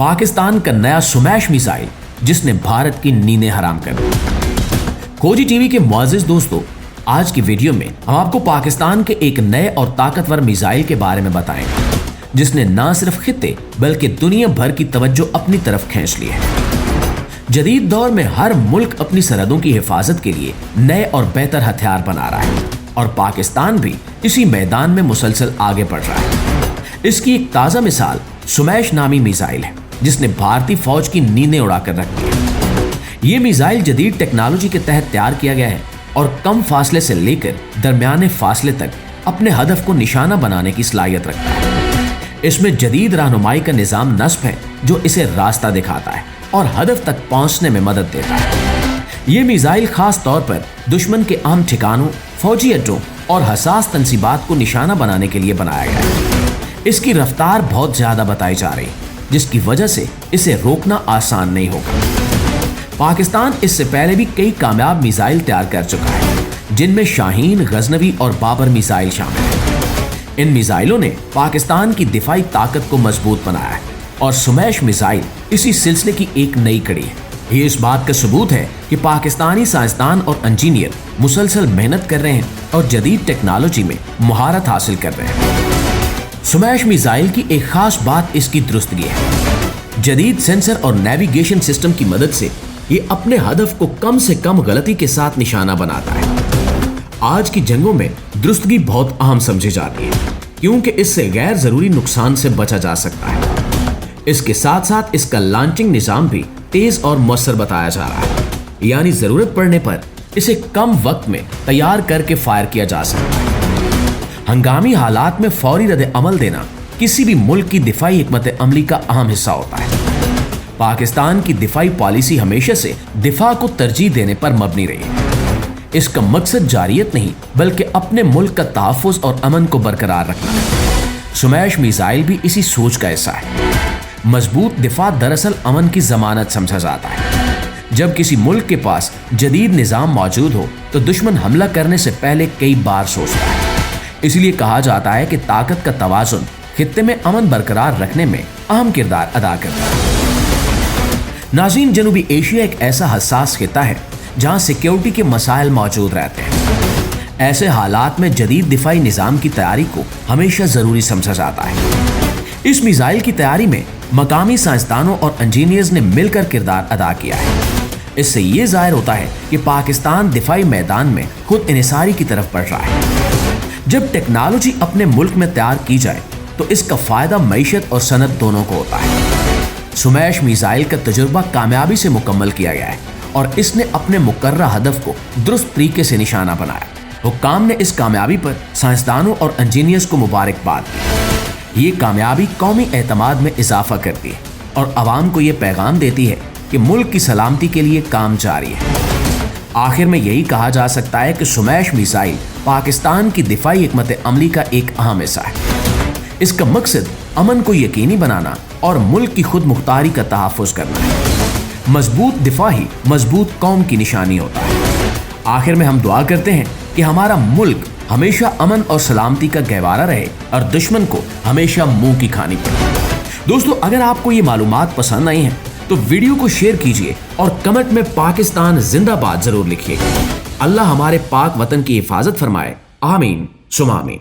पाकिस्तान का नया smash missile जिसने भारत की नींदें हराम कर दी। खोजी टीवी के मुअज़्ज़िज़ दोस्तों, आज की वीडियो में हम आपको पाकिस्तान के एक नए और ताकतवर मिसाइल के बारे में बताएंगे जिसने न सिर्फ खित्ते बल्कि दुनिया भर की तवज्जो अपनी तरफ खींच ली है। जदीद दौर में हर मुल्क अपनी सरहदों की हिफाजत के लिए नए और बेहतर हथियार बना रहा है और पाकिस्तान भी इसी मैदान में मुसलसल आगे बढ़ रहा है। इसकी एक ताज़ा मिसाल स्मैश नामी मिसाइल है जिसने भारतीय फौज की नींदें उड़ाकर रख दी है। ये मिसाइल जदीद टेक्नोलॉजी के तहत तैयार किया गया है और कम फासले से लेकर दरमियाने फासले तक अपने हदफ को निशाना बनाने की सलाहियत रखता है। इसमें जदीद रहनुमाई का निज़ाम नस्ब है जो इसे रास्ता दिखाता है और हदफ तक पहुंचने में मदद देता है। ये मिसाइल खास तौर पर दुश्मन के अहम ठिकानों, फौजी अड्डों और हसास तंसीबात को निशाना बनाने के लिए बनाया गया है। इसकी रफ्तार बहुत ज्यादा बताई जा रही है जिसकी वजह से इसे रोकना आसान नहीं होगा। पाकिस्तान इससे पहले भी कई कामयाब मिसाइल तैयार कर चुका है जिनमें शाहीन, गजनवी और बाबर मिसाइल शामिल हैं। इन मिसाइलों ने पाकिस्तान की दिफाई ताकत को मजबूत बनाया है और स्मैश मिसाइल इसी सिलसिले की एक नई कड़ी है। ये इस बात का सबूत है कि पाकिस्तानी साइंसदान और इंजीनियर मुसलसल मेहनत कर रहे हैं और जदीद टेक्नोलॉजी में महारत हासिल कर रहे हैं। स्मैश मिसाइल की एक खास बात इसकी दुरुस्तगी है। जदीद सेंसर और नेविगेशन सिस्टम की मदद से ये अपने हदफ को कम से कम गलती के साथ निशाना बनाता है। आज की जंगों में दुरुस्तगी बहुत अहम समझी जाती है क्योंकि इससे गैर जरूरी नुकसान से बचा जा सकता है। इसके साथ साथ इसका लॉन्चिंग निज़ाम भी तेज और मौसर बताया जा रहा है, यानी जरूरत पड़ने पर इसे कम वक्त में तैयार करके फायर किया जा सकता है। हंगामी हालात में फौरी रद्द अमल देना किसी भी मुल्क की दिफाई हिकमत अमली का अहम हिस्सा होता है। पाकिस्तान की दिफाई पॉलिसी हमेशा से दिफा को तरजीह देने पर मबनी रही है। इसका मकसद जारियत नहीं बल्कि अपने मुल्क का तहफ़्फ़ुज़ और अमन को बरकरार रखना है। स्मैश मिसाइल भी इसी सोच का हिस्सा है। मजबूत दिफा दरअसल अमन की जमानत समझा जाता है। जब किसी मुल्क के पास जदीद निज़ाम मौजूद हो तो दुश्मन हमला करने से पहले कई बार सोचता है। इसलिए कहा जाता है कि ताकत का तवाज़ुन खित्ते में अमन बरकरार रखने में अहम किरदार अदा करता है। नाज़रीन, जनूबी एशिया एक ऐसा हसास खित्ता है जहाँ सिक्योरिटी के मसाइल मौजूद रहते हैं। ऐसे हालात में जदीद दिफाई निज़ाम की तैयारी को हमेशा ज़रूरी समझा जाता है। इस मिसाइल की तैयारी में मकामी साइंसदानों और इंजीनियर्स ने मिलकर किरदार अदा किया है। इससे ये जाहिर होता है कि पाकिस्तान दिफाई मैदान में खुद इन्हिसारी की तरफ बढ़ रहा है। जब टेक्नोलॉजी अपने मुल्क में तैयार की जाए तो इसका फायदा मईशत और सनत दोनों को होता है। स्मैश मिसाइल का तजुर्बा कामयाबी से मुकम्मल किया गया है और इसने अपने मुकर्रर हदफ को दुरुस्त तरीके से निशाना बनाया। हुक्काम ने इस कामयाबी पर साइंसदानों और इंजीनियर्स को मुबारकबाद दी। ये कामयाबी कौमी एतमाद में इजाफा करती है और आवाम को ये पैगाम देती है कि मुल्क की सलामती के लिए काम जारी है। आखिर में यही कहा जा सकता है कि स्मैश मिसाइल पाकिस्तान की दिफाई हिकमत अमली का एक अहम हिस्सा है। इसका मकसद अमन को यकीनी बनाना और मुल्क की खुद मुख्तारी का तहफ़्फ़ुज़ करना है। मजबूत दिफा ही मजबूत कौम की निशानी होता है। आखिर में हम दुआ करते हैं कि हमारा मुल्क हमेशा अमन और सलामती का गहवारा रहे और दुश्मन को हमेशा मुंह की खानी पड़े। दोस्तों, अगर आपको ये मालूमात पसंद आई हैं तो वीडियो को शेयर कीजिए और कमेंट में पाकिस्तान जिंदाबाद जरूर लिखिएगा। अल्लाह हमारे पाक वतन की हिफाजत फरमाए। आमीन सुमा आमीन।